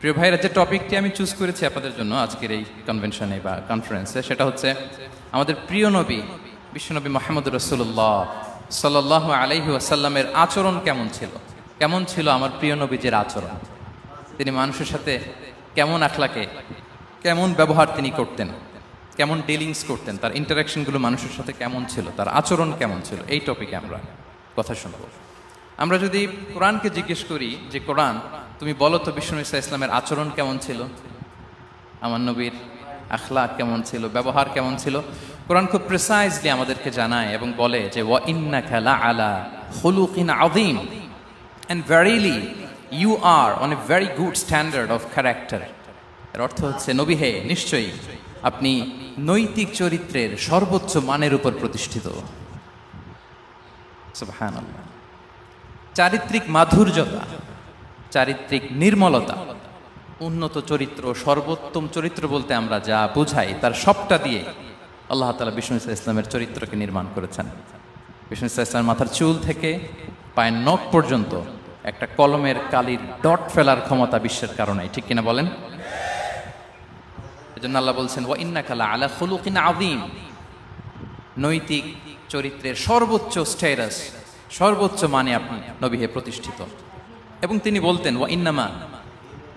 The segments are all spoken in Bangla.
প্রিয় ভাইরা, যে টপিকটি আমি চুজ করেছি আপনাদের জন্য আজকের এই কনভেনশনে বা কনফারেন্সে, সেটা হচ্ছে আমাদের প্রিয় নবী বিশ্বনবী মুহাম্মদ রাসূলুল্লাহ সাল্লাল্লাহু আলাইহি ওয়াসাল্লামের আচরণ কেমন ছিল। কেমন ছিল আমার প্রিয় নবীজির আচরণ? তিনি মানুষের সাথে কেমন আখলাকে, কেমন ব্যবহার তিনি করতেন, কেমন ডিলিংস করতেন, তার ইন্টারাকশনগুলো মানুষের সাথে কেমন ছিল, তার আচরণ কেমন ছিল, এই টপিকে আমরা কথা শুনব। আমরা যদি কোরআনকে জিজ্ঞেস করি যে কোরআন তুমি বলো তো বিশ্বনবী ইসলামের আচরণ কেমন ছিল, আমার নবীর আখলাক কেমন ছিল, ব্যবহার কেমন ছিল, কোরআন খুব প্রিসাইজলি আমাদেরকে জানায় এবং বলে যে ওয়া ইন্নাকা লাআলা খুলুকিন আযীম, and verily you are on a very good standard of character। এর অর্থ হচ্ছে নবী হে, নিশ্চয়ই আপনি নৈতিক চরিত্রের সর্বোচ্চ মানের উপর প্রতিষ্ঠিত। সুবহানাল্লাহ। চারিত্রিক মাধুর্যতা, চারিত্রিক নির্মলতা, উন্নত চরিত্র, সর্বোত্তম চরিত্র বলতে আমরা যা বুঝাই তার সবটা দিয়ে আল্লাহ তাআলা বিষ্ণু ইসলামের চরিত্রকে নির্মাণ করেছেন। বিষ্ণু ইসলামের মাথার চুল থেকে পায়ের নখ পর্যন্ত একটা কলমের কালির ডট ফেলার ক্ষমতা বিশ্বের কারণে, ঠিক কিনা বলেন? এজন্য আল্লাহ বলছেন ওয়া ইন্নাকা লাআলা খুলুকিন আযীম, নৈতিক চরিত্রের সর্বোচ্চ স্ট্যাটাস, সর্বোচ্চ মানে আপনি নবী হে প্রতিষ্ঠিত। এবং তিনি বলতেন ওয়া ইন্নামা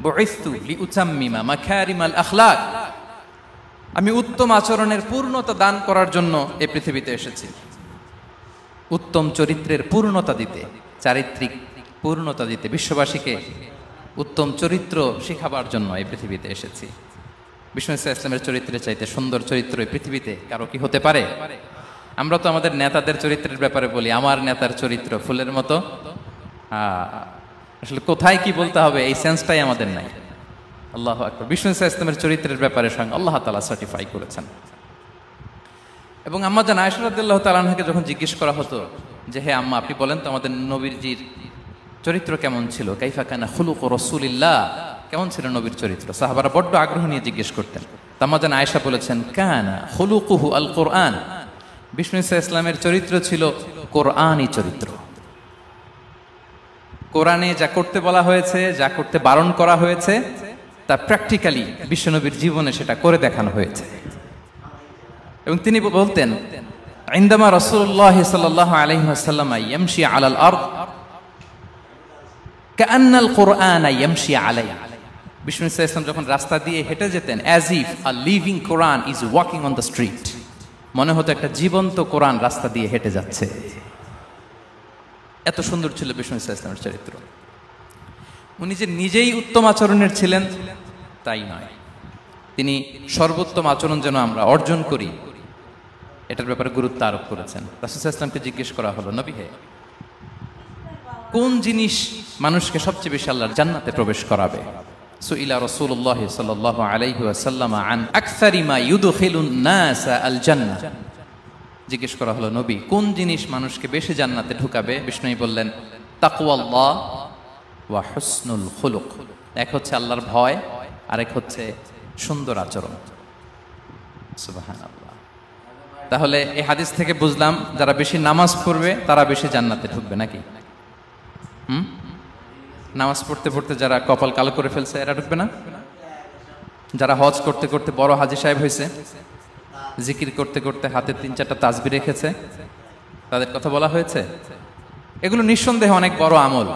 বুইসতু লিউতাম্মিমা মাকারিমাল আখলাক, আমি উত্তম আচরণের পূর্ণতা দান করার জন্য এই পৃথিবীতে এসেছি, উত্তম চরিত্রের পূর্ণতা দিতে, চারিত্রিক পূর্ণতা দিতে, বিশ্ববাসীকে উত্তম চরিত্র শেখাবার জন্য এই পৃথিবীতে এসেছি। বিষ্ণু ইসলামের চরিত্রের চাইতে সুন্দর চরিত্র এই পৃথিবীতে কারো কি হতে পারে? আমরা তো আমাদের নেতাদের চরিত্রের ব্যাপারে বলি আমার নেতার চরিত্র ফুলের মতো, আসলে কোথায় কি বলতে হবে এই সেন্সটাই আমাদের নাই। আল্লাহু আকবার। বিষ্ণু ইসলামের চরিত্রের ব্যাপারে স্বয়ং আল্লাহ তাআলা সার্টিফাই করেছেন। এবং আম্মা জান আয়েশা রাদিয়াল্লাহু তাআলা আনহাকে যখন জিজ্ঞেস করা হতো যে হে আম্মা, আপনি বলেন তো আমাদের নবীজির চরিত্র কেমন ছিল, কাইফা কানা খুলুকু রাসূলিল্লাহ, কেমন ছিল নবীর চরিত্র, সাহাবারা বড্ড আগ্রহ নিয়ে জিজ্ঞেস করতেন। আম্মা জান আয়েশা বলেছেন কানা খুলুকুহু আল কোরআন, বিষ্ণু ইসলামের চরিত্র ছিল কোরআনী চরিত্র। কোরআনে যা করতে বলা হয়েছে, যা করতে বারণ করা হয়েছে, তা প্র্যাকটিক্যালি বিশ্বনবীর জীবনে সেটা করে দেখানো হয়েছে। এবং তিনি বলতেন ইনদামা রাসূলুল্লাহ সাল্লাল্লাহু আলাইহি ওয়াসাল্লাম ইয়ামশি আলাল আরদ কাআন্নাল কুরআনা ইয়ামশি আলাইহা, বিষ্ণু ইসলাম যখন রাস্তা দিয়ে হেঁটে যেতেন as if a living Quran is walking on the street, মনে হতো একটা জীবন্ত কোরআন রাস্তা দিয়ে হেঁটে যাচ্ছে। এত সুন্দর ছিল বিষ্ণু ইসলামের চরিত্র। উনি যে নিজেই উত্তম আচরণের ছিলেন তাই নয়, তিনি সর্বোত্তম আচরণ যেন আমরা অর্জন করি এটার ব্যাপারে গুরুত্ব আরোপ করেছেন। রাসূল ইসলামকে জিজ্ঞেস করা হলো নবী হে, কোন জিনিস মানুষকে সবচেয়ে বেশি আল্লাহর জান্নাতে প্রবেশ করাবে? সুইলা রাসূলুল্লাহ সাল্লাল্লাহু আলাইহি ওয়াসাল্লাম আন আকসারি মা ইউদখিলুন নাস আল জান্নাহ, জিজ্ঞেস করা হলো নবী কোন জিনিস মানুষকে বেশি জান্নাতে ঢুকাবে? বিষ্ণু বললেন তাকওয়াল্লাহ ওয়া হুসনুল খুলুক, এক হচ্ছে আল্লাহর ভয়, আরেক হচ্ছে সুন্দর আচরণ। সুবহানাল্লাহ। তাহলে এই হাদিস থেকে বুঝলাম যারা বেশি নামাজ পড়বে তারা বেশি জান্নাতে ঢুকবে নাকি? নামাজ পড়তে পড়তে যারা কপাল কালো করে ফেলছে এরা ঢুকবে না? যারা হজ করতে করতে বড় হাজী সাহেব হয়েছে, জিকির করতে করতে হাতে 3-4টা তাসবিহ রেখেছে, তাদের কথা বলা হয়েছে। এগুলো নিঃসন্দেহে অনেক বড় আমল,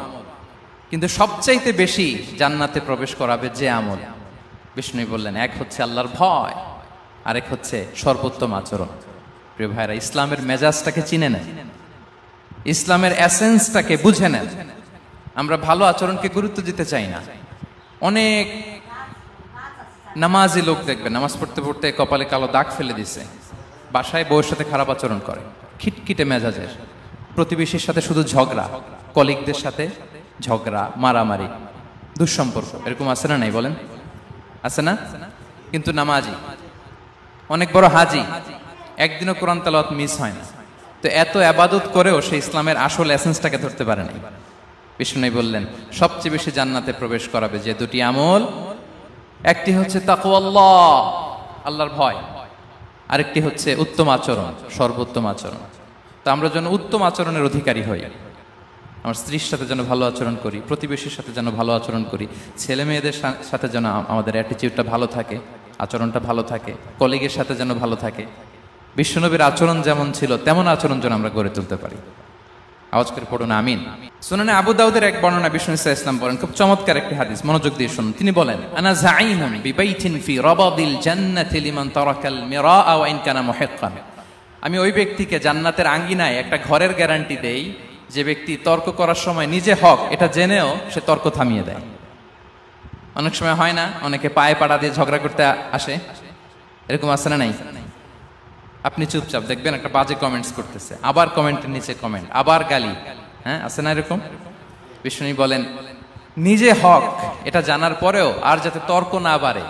কিন্তু সবচাইতে বেশি জান্নাতে প্রবেশ করাবে যে আমল, বিষ্ণু বললেন এক হচ্ছে আল্লাহর ভয়, আরেক হচ্ছে সর্বোত্তম আচরণ। প্রিয় ভাইরা, ইসলামের মেজাজটাকে চিনে নেন, ইসলামের এসেন্সটাকে বুঝে নেন। আমরা ভালো আচরণকে গুরুত্ব দিতে চাই না। অনেক নামাজি লোক দেখবে নামাজ পড়তে পড়তে কপালে কালো দাগ ফেলে দিছে, বাসায় বউয়ের সাথে খারাপ আচরণ করে, খিটখিটে মেজাজের, প্রতিবেশীর সাথে শুধু ঝগড়া, কলিগদের সাথে ঝগড়া, মারামারি, দুঃসম্পর্ক, এরকম আছে না নাই বলেন? আছে না? কিন্তু নামাজি, অনেক বড় হাজি, একদিনও কোরআন তেলাওয়াত মিস হয় না, তো এত ইবাদত করেও সে ইসলামের আসল এসেন্সটাকে ধরতে পারে নাই। বিষ্ণু বললেন সবচেয়ে বেশি জান্নাতে প্রবেশ করাবে যে দুটি আমল, একটি হচ্ছে তাকওয়াল্লাহ, আল্লাহর ভয়, আরেকটি হচ্ছে উত্তম আচরণ, সর্বোত্তম আচরণ। তো আমরা যেন উত্তম আচরণের অধিকারী হই, আমার স্ত্রীর সাথে যেন ভালো আচরণ করি, প্রতিবেশীর সাথে যেন ভালো আচরণ করি, ছেলে মেয়েদের সাথে যেন আমাদের অ্যাটিটিউডটা ভালো থাকে, আচরণটা ভালো থাকে, কলিগের সাথে যেন ভালো থাকে। বিশ্বনবীর আচরণ যেমন ছিল তেমন আচরণ যেন আমরা গড়ে তুলতে পারি। আওয়াজ করে পড়ুন আমিন। সুনানে আবু দাউদের এক বর্ণনা বিষ্ণু ইসলাম বলেন, খুব চমৎকার একটি হাদিস, মনোযোগ দিয়ে শুনুন। তিনি বলেন, আনা যাঈমুন বিবাইতিন ফি রাবাদিল জান্নাতি লিমান তারাকাল মিরাআ ওয়া ইন কানা মুহিক্কান। আমি ওই ব্যক্তিকে জান্নাতের আঙ্গিনায় একটা ঘরের গ্যারান্টি দেই যে ব্যক্তি তর্ক করার সময় নিজে হক এটা জেনেও সে তর্ক থামিয়ে দেয়। অনেক সময় হয় না, অনেকে পায়ে পাড়া দিয়ে ঝগড়া করতে আসে, এরকম আছে না নাই? আপনি চুপচাপ দেখবেন একটা বাজে কমেন্টস করতেছে, আবার কমেন্টের নিচে কমেন্ট, আবার গালি, হ্যাঁ আছে না এরকম? বিষ্ণু বলেন নিজে হক এটা জানার পরেও আর যাতে তর্ক না বাড়ে,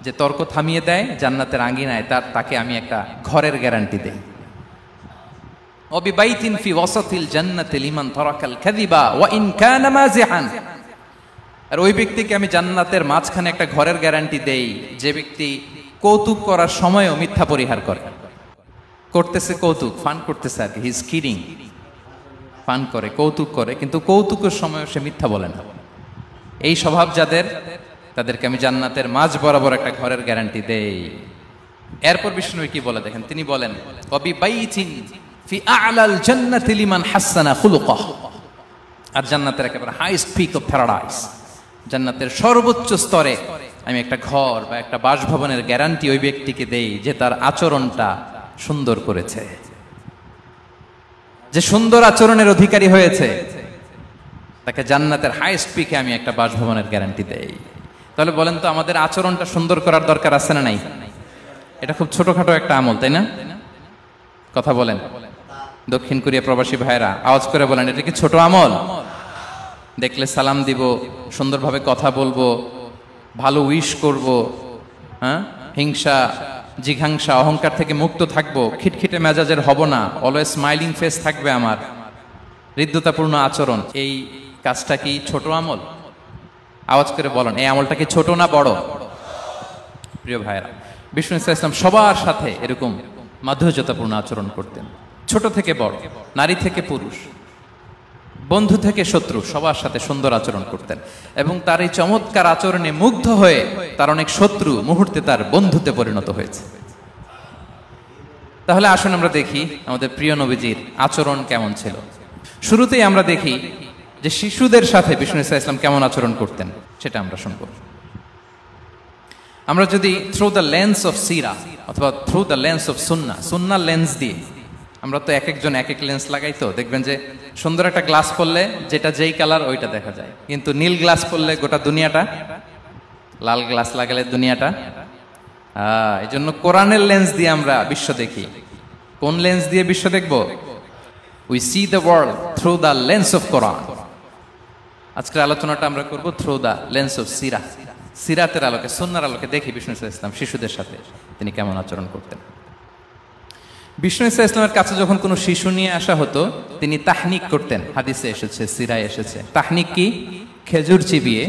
যে তর্ক থামিয়ে দেয় জান্নাতের আঙ্গিনায়, তাকে আমি একটা ঘরের গ্যারান্টি দেই। ওয়াবিবাইতিন ফি ওয়াসাতিল জান্নাতি লিমান তারাকাল কাযিবা ওয়া ইন কানা মাযিহান। আর ওই ব্যক্তিকে আমি জান্নাতের মাঝখানে একটা ঘরের গ্যারান্টি দেই যে ব্যক্তি কৌতুক করার সময়ও মিথ্যা পরিহার করে। করতেছে কৌতুক, ফান করতেছে আর কি, হি ইজ কিডিং, ফান করে, কৌতুক করে, কিন্তু কৌতুকের সময়ও সে মিথ্যা বলে না। এই স্বভাব যাদের, তাদেরকে আমি জান্নাতের মাঝ বরাবর একটা ঘরের গ্যারান্টি দেই। এরপর বিষ্ণু কি বলে দেখেন, তিনি বলেন ওয়াবিবাইতিন ফি আ'লাল জান্নাতি লিমান হাসানা খুলুকাহ। আর জান্নাতের একেবারে হাইস্ট পিক অফ প্যারাডাইস, জান্নাতের সর্বোচ্চ স্তরে আমি একটা ঘর বা একটা বাসভবনের গ্যারান্টি ওই ব্যক্তিকে দেই যে তার আচরণটা সুন্দর করেছে, যে সুন্দর আচরণের অধিকারী হয়েছে, তাকে জান্নাতের হাইস্ট পিকে আমি একটা বাসভবনের গ্যারান্টি দেই। তাহলে বলেন তো আমাদের আচরণটা সুন্দর করার দরকার আছে না নাই? এটা খুব ছোটখাটো একটা আমল, তাই না? কথা বলেন দক্ষিণ কোরিয়া প্রবাসী ভাইরা, আওয়াজ করে বলেন এটা কি ছোট আমল? দেখলে সালাম দিব, সুন্দরভাবে কথা বলবো, ভালো উইশ করব, হ্যাঁ, হিংসা জিঘাংসা অহংকার থেকে মুক্ত থাকবো, খিটখিটে মেজাজের হব না, অলওয়েজ স্মাইলিং ফেস থাকবে আমার, হৃদ্যতাপূর্ণ আচরণ। এই কাজটা কি ছোট আমল? আওয়াজ করে বলেন এই আমলটা কি ছোট না বড়? প্রিয় ভাইরা, বিষ্ণু ইসলাম সবার সাথে এরকম মাধুর্যতাপূর্ণ আচরণ করতেন, ছোট থেকে বড়, নারী থেকে পুরুষ, বন্ধু থেকে শত্রু, সবার সাথে সুন্দর আচরণ করতেন। এবং তার এই চমৎকার আচরণে মুগ্ধ হয়ে তার অনেক শত্রু মুহূর্তে তার বন্ধুতে পরিণত হয়েছে। তাহলে আসুন আমরা দেখি আমাদের প্রিয় নবীজির আচরণ কেমন ছিল। শুরুতেই আমরা দেখি যে শিশুদের সাথে বিষ্ণু ইসলাম কেমন আচরণ করতেন, সেটা আমরা শুনব। আমরা যদি থ্রু দ্য লেন্স অফ সিরা অথবা through the lens of Sunnah lens দিয়ে, আমরা তো এক একজন এক এক লেন্স লাগাই, তো দেখবেন যে সুন্দর একটা গ্লাস পরলে যেটা যেই কালার ওইটা দেখা যায়, কিন্তু নীল গ্লাস পরলে গোটা দুনিয়াটা, লাল গ্লাস লাগালে দুনিয়াটা। এই জন্য কোরআনের লেন্স দিয়ে আমরা বিশ্ব দেখি। কোন লেন্স দিয়ে বিশ্ব দেখব? We see the world through the lens of Quran. আজকের আলোচনাটা আমরা করব থ্রু দ্য লেন্স অফ সিরা, সিরাতের আলোকে, সুন্নাহর আলোকে দেখি বিষ্ণু ইসলাম শিশুদের সাথে তিনি কেমন আচরণ করতেন। বিষ্ণু ইসলামের কাছে যখন কোনো শিশু নিয়ে আসা হতো তিনি তাহনিক করতেন, হাদিসে এসেছে, সিরায় এসেছে। তাহনিক কি? খেজুর চিবিয়ে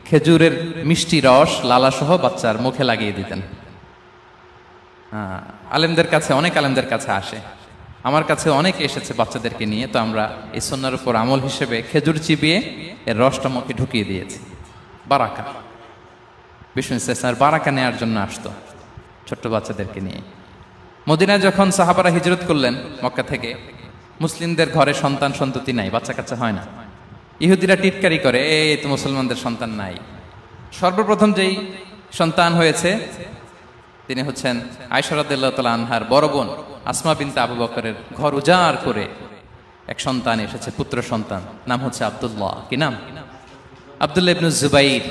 খেজুরের মিষ্টি রস লালাসহ বাচ্চার মুখে লাগিয়ে দিতেন। আলেমদের কাছে, অনেক আলেমদের কাছে আসে, আমার কাছে অনেকে এসেছে বাচ্চাদেরকে নিয়ে, তো আমরা এই সুন্নাহর উপর আমল হিসেবে খেজুর চিবিয়ে এর রসটা মুখে ঢুকিয়ে দিয়েছি। বারাকা, বিষ্ণু ইসলামের বারাকা নেওয়ার জন্য আসতো ছোট্ট বাচ্চাদেরকে নিয়ে। মদিনায় যখন সাহাবারা হিজরত করলেন মক্কা থেকে, মুসলিমদের ঘরে সন্তান সন্ততি নাই, বাচ্চা কাচ্চা হয় না। ইহুদিরা টিটকারি করে, এই তো মুসলমানদের সন্তান নাই। সর্বপ্রথম যেই সন্তান হয়েছে তিনি হচ্ছেন আয়েশা রাদিয়াল্লাহু তাআলা আনহার বড় বোন আসমা বিনতে আবু বকরের ঘর উজাড় করে এক সন্তান এসেছে, পুত্র সন্তান, নাম হচ্ছে আব্দুল্লাহ। কি নাম? আব্দুল্লাহ ইবনে জুবাইর।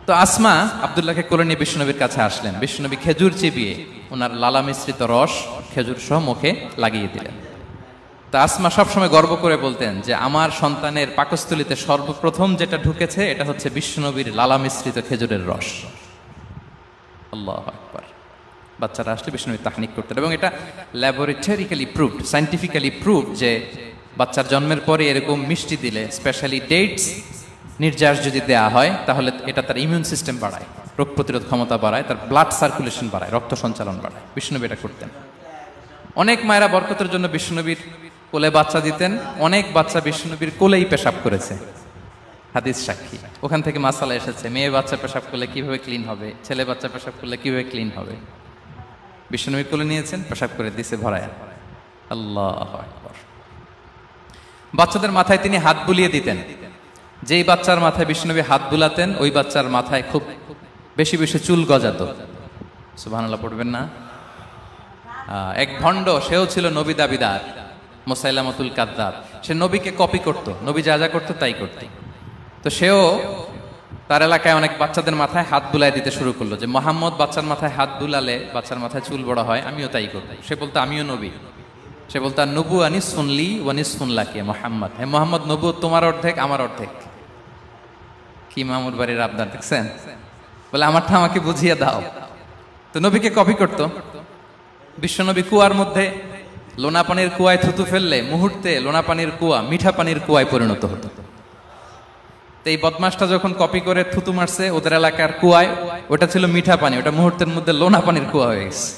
তো আসমা আব্দুল্লাহকে কোলে নিয়ে বিশ্বনবীর কাছে আসলেন। বিশ্বনবী খেজুর চিবিয়ে ওনার লালা মিশ্রিত রস খেজুর সহ মুখে লাগিয়ে দিলেন। তা আসমা সবসময় গর্ব করে বলতেন যে আমার সন্তানের পাকস্থলিতে সর্বপ্রথম যেটা ঢুকেছে এটা হচ্ছে বিশ্বনবীর লালা মিশ্রিত খেজুরের রস। আল্লাহু আকবার। বাচ্চারা আসলে বিশ্বনবী তাহনিক করতেন, এবং এটা ল্যাবরেটরিক্যালি প্রুভড, সায়েন্টিফিক্যালি প্রুভড যে বাচ্চার জন্মের পরে এরকম মিষ্টি দিলে, স্পেশালি ডেটস নির্যাস যদি দেয়া হয়, তাহলে এটা তার ইমিউন সিস্টেম বাড়ায়, রোগ প্রতিরোধ ক্ষমতা বাড়ায়, তার ব্লাড সার্কুলেশন বাড়ায়, রক্ত সঞ্চালন বাড়ায়। বিষ্ণুনবী এটা করতেন। অনেক মায়েরা বরকতের জন্য বিষ্ণুনবীর কোলে বাচ্চা দিতেন, অনেক বাচ্চা বিশ্বনবীর কোলেই পেশাব করেছে, হাদিস সাক্ষী। ওখান থেকে মাসালা এসেছে, মেয়ে বাচ্চা পেশাব করলে কিভাবে ক্লিন হবে, ছেলে বাচ্চা পেশাব করলে কিভাবে ক্লিন হবে। বিশ্বনবী কোলে নিয়েছেন, পেশাব করে দিছে ভরায়া। আল্লাহু আকবার। বাচ্চাদের মাথায় তিনি হাত বুলিয়ে দিতেন। যেই বাচ্চার মাথায় বিশ্বনবী হাত বুলাতেন, ওই বাচ্চার মাথায় খুব বেশি বেশি চুল গজাতো। সুবহানাল্লাহ পড়বেন না? এক ভণ্ড, সেও ছিল নবী দাবিদার, মুসাইলামাতুল কাযযাব। সে নবীকে কপি করত, নবী যা যা করতো তাই করত। তো সেও তার এলাকায় অনেক বাচ্চাদের মাথায় হাত বুলাই দিতে শুরু করলো, যে মোহাম্মদ বাচ্চার মাথায় হাত বুলালে বাচ্চার মাথায় চুল বড় হয়, আমিও তাই করব। সে বলতো আমিও নবী। সে বলতো নবু আনিস শুনলি ওয়ানিস শুনলাকে মোহাম্মদ, হে মোহাম্মদ, নবু তোমার অর্ধেক আমার অর্ধেক। কি মামুর বাড়ির আবদার দেখছেন? বলে আমারটা আমাকে বুঝিয়ে দাও। তো নবীকে কপি করত। বিশ্বনবী কুয়ার মধ্যে লোনা পানির কুয়ায় থুতু ফেললে মুহূর্তে লোনা পানির কুয়া মিঠা পানির কুয়ায় পরিণত হতো। তো এই বদমাসটা যখন কপি করে থুতু মারছে ওদের এলাকার কুয়ায়, ওটা ছিল মিঠা পানি, ওটা মুহূর্তের মধ্যে লোনা পানির কুয়া হয়ে গেছে।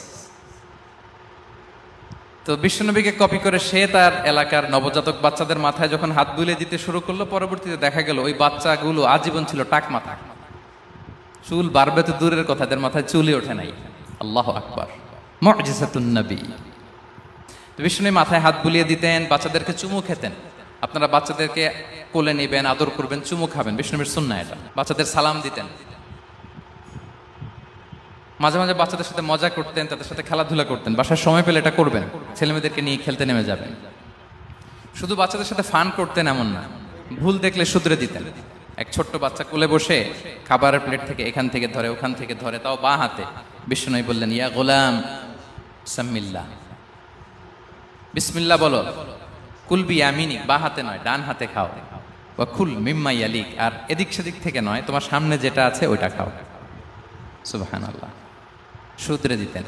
তো বিশ্বনবীকে কপি করে সে তার এলাকার নবজাতক বাচ্চাদের মাথায় যখন হাত বুলিয়ে দিতে শুরু করলো, পরবর্তীতে দেখা গেল ওই বাচ্চাগুলো আজীবন ছিল টাক মাথা। চুল বাড়বে তো দূরের কথা, এদের মাথায় চুলই ওঠে নাই। আল্লাহু আকবার, মুজিজাতুন নবী। তো বিশ্বনবী মাথায় হাত বুলিয়ে দিতেন, বাচ্চাদেরকে চুমু খেতেন। আপনারা বাচ্চাদেরকে কোলে নেবেন, আদর করবেন, চুমু খাবেন, বিশ্বনবীর সুন্নাহ এটা। বাচ্চাদের সালাম দিতেন। মাঝে মাঝে বাচ্চাদের সাথে মজা করতেন, তাদের সাথে খেলাধুলা করতেন। বাসার সময় পেলে এটা করবেন, ছেলেমেয়েদেরকে নিয়ে খেলতে নেমে যাবেন। শুধু বাচ্চাদের সাথে ফান করতেন এমন না, ভুল দেখলে শুধরে দিতেন। এক ছোট্ট বাচ্চা কোলে বসে খাবারের প্লেট থেকে এখান থেকে ধরে ওখান থেকে ধরে, তাও বাঁ হাতে। বিশ্বনবী বললেন, ইয়া গোলাম সাম্মিল্লাহ, বিসমিল্লাহ বলো। কুলবি ইয়ামিনিক, বাঁ হাতে নয় ডান হাতে খাও। ওয়া কুল মিম্মা ইয়ালিক, আর এদিক সেদিক থেকে নয়, তোমার সামনে যেটা আছে ওইটা খাও। সুবহানাল্লাহ, শুধরে দিতেন।